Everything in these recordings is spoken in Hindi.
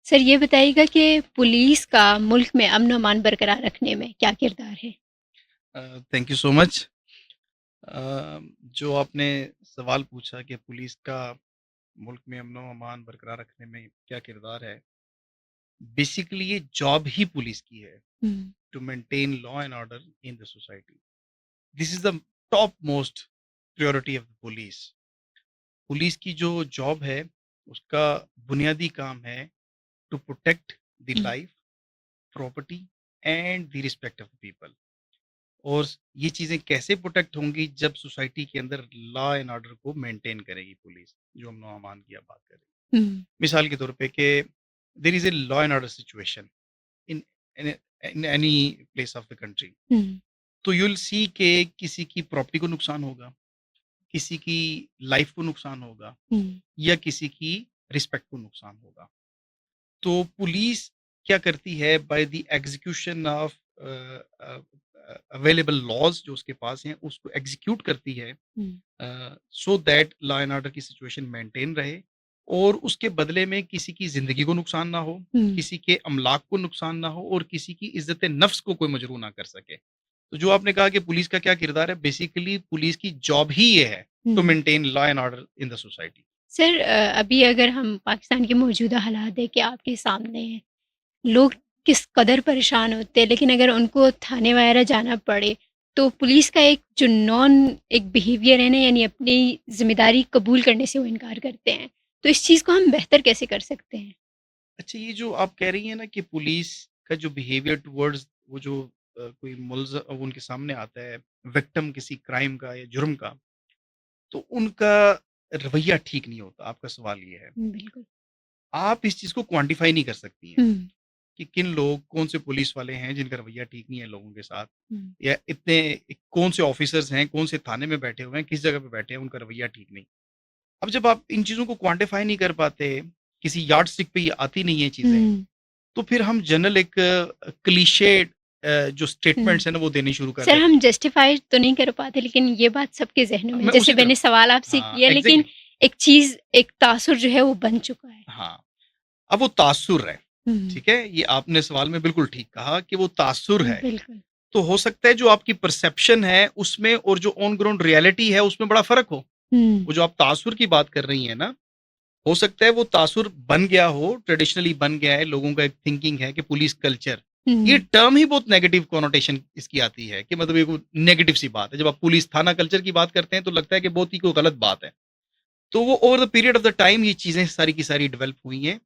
सर ये बताइएगा कि पुलिस का मुल्क में अमन और अमान बरकरार रखने में क्या किरदार है? Thank you so much. जो आपने सवाल पूछा कि पुलिस का मुल्क में अमन व अमान बरकरार रखने में क्या किरदार है, बेसिकली ये जॉब ही पुलिस की है, hmm, to maintain law and order in the society. This is the top most priority of the police. Police की जो जॉब है, उसका बुनियादी काम है to protect the hmm, life, property and the respect of the people. और ये चीज़ें कैसे प्रोटेक्ट होंगी जब सोसाइटी के अंदर लॉ एंड ऑर्डर को मेंटेन करेगी पुलिस, जो अमन और अमान की आप बात कर रहे हैं। हुँ, मिसाल के तौर पे कि there is a law and order situation in in any place of the country, hmm, तो यू विल सी के किसी की प्रॉपर्टी को नुकसान होगा, किसी की लाइफ को नुकसान होगा, हुँ, या किसी की रिस्पेक्ट को नुकसान होगा। तो पुलिस क्या करती है, by the execution of available laws जो उसके पास हैं, उसको एग्जीक्यूट करती है hmm, so that law and order की सिचुएशन मेंटेन रहे, और उसके बदले में किसी की जिंदगी को नुकसान ना हो, हुँ, किसी के अमलाक को नुकसान ना हो, और किसी की इज्जत नफ्स को कोई मजरू ना कर सके। तो जो आपने कहा कि पुलिस का क्या किरदार है, बेसिकली पुलिस की जॉब ही ये है टू हुँ। Maintain law and order in the society. Sir अभी अगर हम पाकिस्तान के मौजूदा हालात देखें आपके सामने हैं, लोग किस कदर परेशान होते हैं, लेकिन अगर उनको थाने वगैरह जाना पड़े, तो पुलिस का एक जो एक बिहेवियर है ना, यानी अपनी ज़िम्मेदारी कबूल करने से वो इनकार करते हैं। तो इस चीज़ को हम बेहतर कैसे कर सकते हैं? अच्छा, ये जो आप कह रही हैं ना कि पुलिस का जो बिहेवियर टुवर्ड्स वो जो कोई मुल्ज़ उनके सामने आता है, विक्टिम किसी क्राइम का या जुर्म का, तो उनका रवैया ठीक नहीं होता, आपका सवाल ये है। बिल्कुल। आप इस चीज़ को क्वांटिफ़ाई नहीं कर सकती हैं हुँ, कि किन लोग, कौन से पुलिस वाले हैं जिनका रवैया ठीक नहीं है लोगों के साथ, हुँ, या इतने कौन से ऑफ़िसर्स हैं, कौन से थाने में बैठे हुए हैं, किस जगह पे बैठे हैं, उनका रवैया ठीक नहीं। अब जब आप इन चीज़ों को क्वांटिफ़ाई नहीं कर पाते, किसी यार्डस्टिक पे ये आती नहीं है चीज़ें, हुँ, तो फिर हम जनरल एक क्लीशे जो हुँ। स्टेटमेंट्स हैं ना, वो देने शुरू कर सर देते हम हैं। जस्टिफ़ाई तो नहीं कर पाते, लेकिन ये बात सबके ज़हनों में है। मैं जैसे उसी तरफ, मैंने सवाल आपसे हाँ, किया, लेकिन एग्ज़ैक्टली, एक चीज़, एक तासुर जो है वो बन चुका है। हाँ। अब वो तासुर है, हुँ, ठीक है? ये आपने सवाल में बिल्कुल ठीक कहा कि वो तासुर है। बिल्कुल। तो हो सकता है जो आपकी परसेप्शन है उसमें और जो ऑन ग्राउंड रियलिटी है उसमें बड़ा फ़र्क हो। हुँ, वो जो आप तासुर की बात कर रही हैं ना, हो सकता है वो तासुर बन गया हो, ट्रेडिशनली बन गया है, लोगों का एक थिंकिंग है कि पुलिस कल्चर, ये हुँ, टर्म ही बहुत नेगेटिव कॉनोटेशन इसकी आती है कि मतलब ये कोई नेगेटिव सी बात है। जब आप पुलिस थाना कल्चर की बात करते हैं तो लगता है कि बहुत ही कोई गलत बात है। तो वो over the period of the time ये चीज़ें सारी की सारी डेवलप हुई हैं।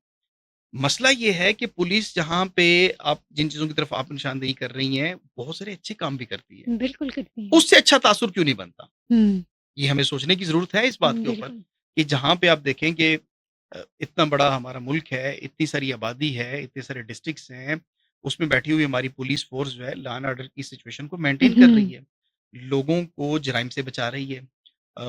मसला ये है कि पुलिस जहाँ पे आप जिन चीज़ों की तरफ आप निशानदेही कर रही हैं, बहुत सारे अच्छे काम भी करती है। बिल्कुल करती हैं। उससे अच्छा तासुर क्यों नहीं बनता? हुँ, ये हमें सोचने की ज़रूरत है इस बात के ऊपर बिल्कुल। कि जहाँ पे आप देखें कि इतना बड़ा हमारा मुल्क है, इतनी सारी आबादी है, इतने सारे डिस्ट्रिक्ट्स हैं, उसमें बैठी हुई हमारी पुलिस फ़ोर्स जो है लॉ एंड ऑर्डर की सिचुएशन को मेंटेन कर रही हुँ, है। लोगों को जराइम से बचा रही है,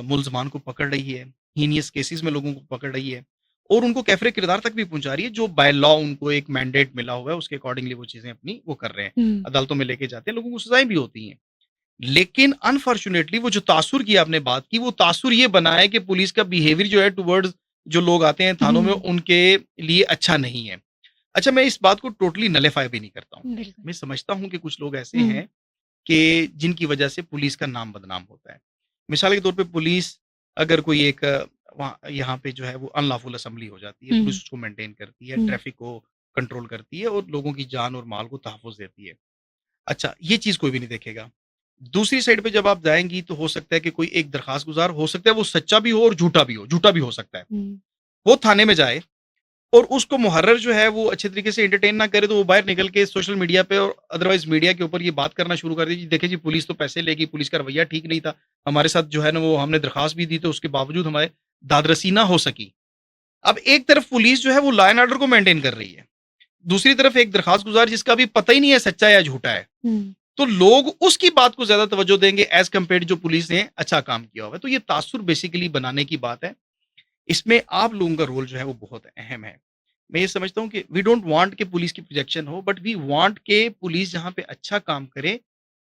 मुल्ज़मान को पकड़ रही है, हीनियस केसेज़ में लोगों को पकड़ रही है, और उनको कैफ़रे किरदार तक भी पहुँचा रही है, जो बाय लॉ उनको एक मैंडेट मिला हुआ है, उसके अकॉर्डिंगली वो चीज़ें अपनी वो कर रहे हैं। हुँ, अदालतों में लेके जाते हैं, लोगों को सज़ाएँ भी होती हैं। लेकिन अनफॉर्च्यूनेटली वो जो तासुर की आपने बात की, वो तासुर ये बना है कि पुलिस का बिहेवियर जो है टुवर्ड्स जो लोग आते हैं थानों में, हुँ, उनके लिए अच्छा नहीं है। अच्छा, मैं इस बात को टोटली नलिफाई भी नहीं करता हूँ। बिल्कुल। मैं समझता हूँ कि कुछ लोग ऐसे हुँ, हैं कि जिनकी वजह से पुलिस का नाम बदनाम होता है। मिसाल के तौर पे पुलिस, अगर कोई एक वहाँ यहाँ पे जो है वो अनलॉफुल असेंबली हो जाती है, पुलिस हुँ, उसको मेंटेन करती है, हुँ, ट्रैफिक को कंट्रोल करती है और लोगों की जान और माल को तहफ़्फ़ुज़ देती है। अच्छा, ये चीज़ कोई भी नहीं देखेगा। दूसरी साइड पे जब आप जाएँगी तो हो सकता है कि कोई एक दरख़्वास्त गुज़ार, हो सकता है वो सच्चा भी हो और झूठा भी हो, झूठा भी हो सकता है। हुँ, वो थाने में जाए और उसको मुहर्रिर जो है वो अच्छे तरीके से एंटरटेन ना करे, तो वो बाहर निकल के सोशल मीडिया पे और अदरवाइज़ मीडिया के ऊपर ये बात करना शुरू कर दी, जी देखिए जी पुलिस तो पैसे लेगी, पुलिस का रवैया ठीक नहीं था। हमारे साथ जो है ना वो हमने दरख़्वास्त भी दी, तो उसके बावजूद हमारे दादरसी ना हो सकी। अब एक तरफ पुलिस जो है वो लॉ एंड ऑर्डर को मेंटेन कर रही है। दूसरी तरफ एक दरख़्वास्त गुज़ार जिसका अभी पता ही नहीं है सच्चा या झूठा है। हुँ, तो लोग उसकी बात को ज़्यादा तवज्जो देंगे एज़ कम्पेयर्ड जो पुलिस ने अच्छा काम किया हुआ है। तो ये तासुर बेसिकली बनाने की बात है। इसमें आप लोगों का रोल जो है वो बहुत अहम है। मैं ये समझता हूँ कि वी डोंट वांट कि पुलिस की प्रोजेक्शन हो, बट वी वांट कि पुलिस जहाँ पे अच्छा काम करे,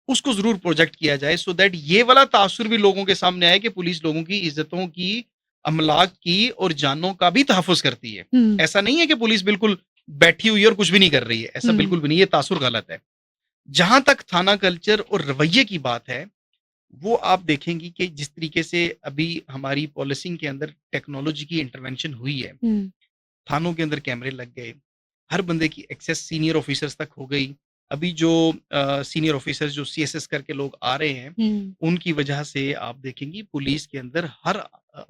उसको ज़रूर प्रोजेक्ट किया जाए सो दैट ये वाला तासुर भी लोगों के सामने आए कि पुलिस लोगों की इज़्ज़तों की, अमलाक की और जानों का भी तहफ़्फ़ुज़ करती है। हुँ, ऐसा नहीं है कि पुलिस बिल्कुल बैठी हुई है और कुछ भी नहीं कर रही है, ऐसा बिल्कुल भी नहीं, ये तासुर गलत है। जहां तक थाना कल्चर और रवैये की बात है, वो आप देखेंगी कि जिस तरीके से अभी हमारी पॉलिसिंग के अंदर टेक्नोलॉजी की इंटरवेंशन हुई है, थानों के अंदर कैमरे लग गए, हर बंदे की एक्सेस सीनियर ऑफिसर्स तक हो गई। अभी जो सीनियर ऑफिसर्स जो सीएसएस करके लोग आ रहे हैं, उनकी वजह से आप देखेंगी पुलिस के अंदर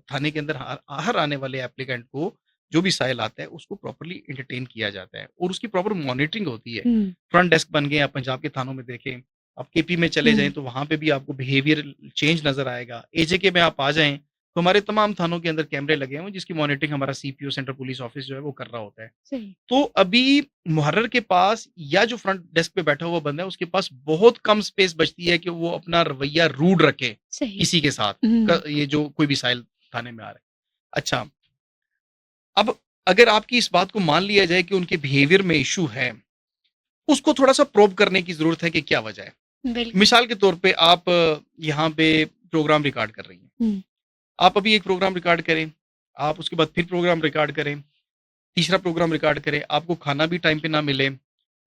थाने के अंदर हर आने वाले एप्लीकेंट को जो भी साइल आता है उसको प्रॉपर्ली एंटरटेन किया जाता है और उसकी प्रॉपर मॉनिटरिंग होती है। फ्रंट डेस्क बन गए, आप पंजाब के थानों में देखें, आप केपी में चले जाएं तो वहां पे भी आपको बिहेवियर चेंज नजर आएगा। एजेके में आप आ जाएं तो हमारे तमाम थानों के अंदर कैमरे लगे हुए हैं जिसकी मॉनिटरिंग हमारा सीपीओ सेंट्रल पुलिस ऑफिस जो है वो कर रहा होता है। सही। तो अभी मुहर्रर के पास या जो फ्रंट डेस्क पे बैठा हुआ बंदा है उसके पास बहुत कम स्पेस बचती है कि वो अपना रवैया रूड रखे सही। किसी के साथ, ये जो कोई भी साइल थाने में आ रहा है। अच्छा, अब अगर आपकी इस बात को मान लिया जाए कि उनके बिहेवियर में इशू है, उसको थोड़ा सा प्रोब करने की जरूरत है कि क्या वजह है। बिल्कुल। मिसाल के तौर पे आप यहाँ पे प्रोग्राम रिकॉर्ड कर रही हैं, आप अभी एक प्रोग्राम रिकॉर्ड करें, आप उसके बाद फिर प्रोग्राम रिकॉर्ड करें, तीसरा प्रोग्राम रिकॉर्ड करें, आपको खाना भी टाइम पे ना मिले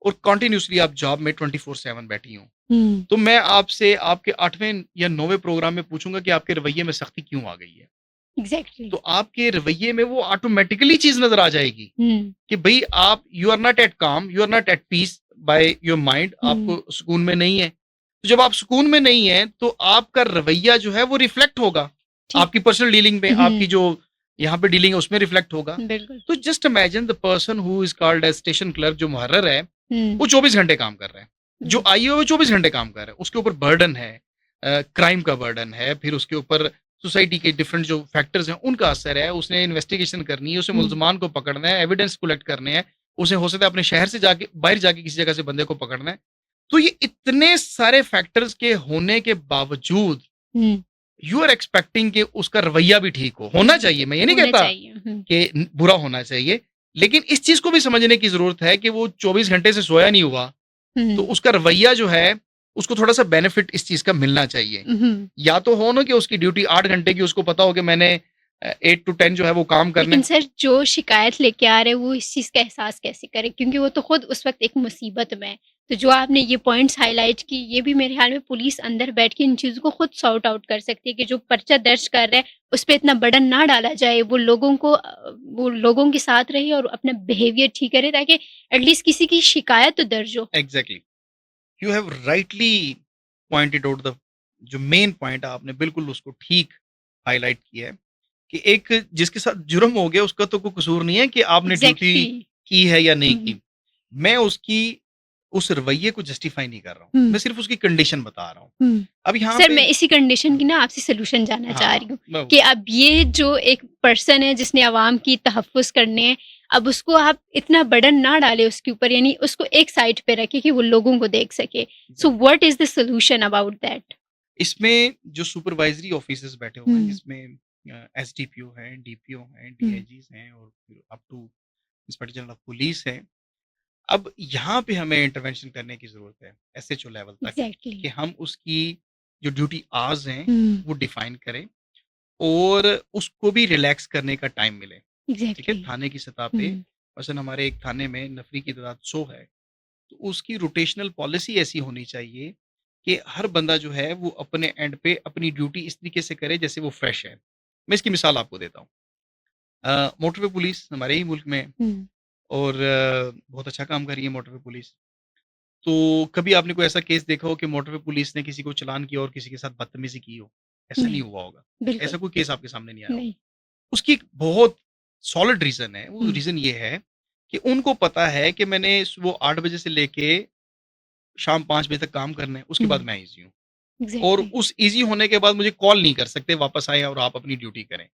और कंटिन्यूसली आप जॉब में 24/7 बैठी हूँ, तो मैं आपसे आपके 8वें या 9वें प्रोग्राम में पूछूंगा कि आपके रवैये में सख्ती क्यों आ गई है। एग्जैक्टली। तो आपके रवैये में वो ऑटोमेटिकली चीज नजर आ जाएगी कि भाई आप you are not at calm, you are not at peace by your mind, आपको सुकून में नहीं है। तो जब आप सुकून में नहीं है तो आपका रवैया जो है वो रिफ्लेक्ट होगा आपकी पर्सनल डीलिंग में, आपकी जो यहाँ पे डीलिंग है उसमें रिफ्लेक्ट होगा। तो just imagine the person who is called as station clerk, जो मुहर्रर है वो 24 घंटे काम कर रहा है, जो आई वो 24 घंटे काम कर रहा है, उसके ऊपर बर्डन है, क्राइम का बर्डन है, फिर उसके ऊपर सोसाइटी के डिफरेंट जो फैक्टर्स हैं उनका असर है, उसने इन्वेस्टिगेशन करनी है, उसे मुल्जमान को पकड़ना है, एविडेंस कलेक्ट करने हैं, उसे हो सकता है अपने शहर से जाके बाहर जाके किसी जगह से बंदे को पकड़ना है। तो ये इतने सारे फैक्टर्स के होने के बावजूद यू आर एक्सपेक्टिंग कि उसका रवैया भी ठीक होना चाहिए। मैं ये नहीं कहता कि बुरा होना चाहिए, लेकिन इस चीज को भी समझने की जरूरत है कि वो 24 घंटे से सोया नहीं हुआ, तो उसका रवैया जो है उसको थोड़ा सा बेनिफिट इस चीज का मिलना चाहिए। या तो हो ना कि उसकी ड्यूटी 8 घंटे की, उसको पता हो कि मैंने 8 to 10 जो है वो काम करना। लेकिन सर जो शिकायत लेके आ रहे हैं वो इस चीज का एहसास कैसे करे, क्योंकि वो तो खुद उस वक्त एक मुसीबत में है। तो जो आपने ये पॉइंट्स हाईलाइट की, ये भी मेरे ख्याल में पुलिस अंदर बैठ के इन चीजों को खुद सॉर्ट आउट कर सकती है कि जो पर्चा दर्ज कर रहे हैं उस पर इतना बर्डन ना डाला जाए, वो लोगों के साथ रहे और अपना बिहेवियर ठीक करे ताकि एटलीस्ट किसी की शिकायत तो दर्ज हो। Exactly, you have rightly pointed out the जो मेन पॉइंट, आपने बिल्कुल उसको ठीक हाईलाइट किया है कि एक जिसके साथ जुर्म हो गया उसका तो कोई कसूर नहीं है कि आपने ड्यूटी की है या नहीं की। मैं उसकी उस रवैये को जस्टिफाई नहीं कर रहा हूँ, मैं सिर्फ उसकी कंडीशन बता रहा हूँ। अब यहाँ सर मैं इसी कंडीशन की ना आपसे सोल्यूशन जानना चाह रही हूँ कि अब ये जो एक पर्सन है जिसने आवाम की तहफ़्फ़ुज़ करने हैं, अब उसको आप इतना बर्डन ना डालें उसके ऊपर, यानी उसको एक साइड पे रखें कि वो लोगों को देख सके। So what is the solution about that? इसमें जो सुपरवाइजरी ऑफिसर्स बैठे हुए हैं, जिसमें एसडीपीओ हैं, डीपीओ हैं, डीआईजीज हैं और फिर up to inspector general of police है। अब यहाँ पे हमें इंटरवेंशन करने की जरूरत है एसएचओ लेवल तक कि हम उसकी जो ड्यूटी आवर्स हैं वो डिफाइन करें और उसको भी रिलैक्स करने का टाइम मिले। ठीक है, थाने की सतह पे मसलन हमारे एक थाने में नफरी की तादाद 100 है, तो उसकी रोटेशनल पॉलिसी ऐसी होनी चाहिए कि हर बंदा जो है वो अपने एंड पे अपनी ड्यूटी इस तरीके से करे जैसे वो फ्रेश है। मैं इसकी मिसाल आपको देता हूँ। मोटरवे पुलिस हमारे ही मुल्क में और बहुत अच्छा काम कर रही है मोटरवे पुलिस। तो कभी आपने कोई ऐसा केस देखा हो कि मोटरवे पुलिस ने किसी को चालान किया और किसी के साथ बदतमीजी की हो? ऐसा नहीं हुआ होगा, ऐसा कोई केस आपके सामने नहीं आया होगा। उसकी एक बहुत सॉलिड रीजन है, वो रीजन ये है कि उनको पता है कि मैंने सुबह 8 बजे से लेके शाम 5 बजे तक काम करना है, उसके बाद मैं इजी हूँ। और उस इजी होने के बाद मुझे कॉल नहीं कर सकते, वापस आए और आप अपनी ड्यूटी करें।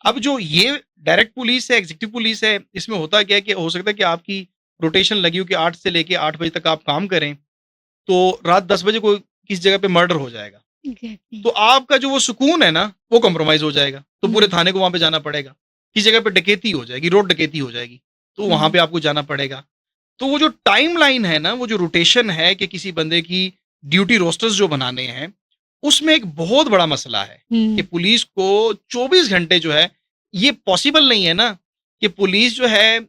अब जो ये डायरेक्ट पुलिस है, एग्जीक्यूटिव पुलिस है, इसमें होता क्या है कि हो सकता है कि आपकी रोटेशन लगी हो कि 8 से लेके 8 बजे तक आप काम करें, तो रात 10 बजे कोई किस जगह पे मर्डर हो जाएगा, तो आपका जो वो सुकून है ना वो कॉम्प्रोमाइज हो जाएगा। तो पूरे थाने को वहां पे जाना पड़ेगा। किस जगह पे डकैती हो जाएगी, रोड डकैती हो जाएगी, तो वहां पे आपको जाना पड़ेगा। तो वो जो टाइम लाइन है ना, वो जो रोटेशन है कि किसी बंदे की ड्यूटी रोस्टर्स जो बनाने हैं, उसमें एक बहुत बड़ा मसला है कि पुलिस को 24 घंटे जो है, ये पॉसिबल नहीं है ना कि पुलिस जो है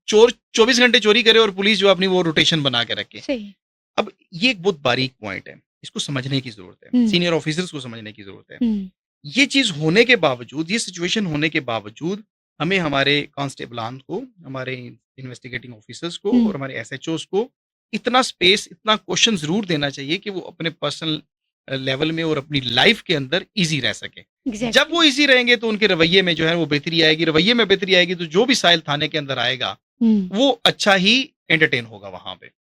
चोर 24 घंटे चोरी करे और पुलिस जो है अपनी वो रोटेशन बना के रखे। सही। अब ये एक बहुत बारीक पॉइंट है, इसको समझने की ज़रूरत है, हुँ। सीनियर ऑफिसर्स को समझने की ज़रूरत है। हुँ। ये चीज़ होने के बावजूद, ये सिचुएशन होने के बावजूद हमें हमारे कांस्टेबलान को, हमारे इन्वेस्टिगेटिंग ऑफिसर्स को हुँ। और हमारे एसएचओज़ को इतना स्पेस, इतना क्वेश्चन ज़रूर देना चाहिए कि वो अपने पर्सनल लेवल में और अपनी लाइफ के अंदर ईज़ी रह सकें। जब एग्ज़ैक्टली। वो ईज़ी रहेंगे तो उनके रवैये में जो है वो बेहतरी आएगी, रवैये में बेहतरी आएगी तो जो भी साइल थाने के अंदर आएगा, हुँ। वो अच्छा ही एंटरटेन होगा वहाँ पे।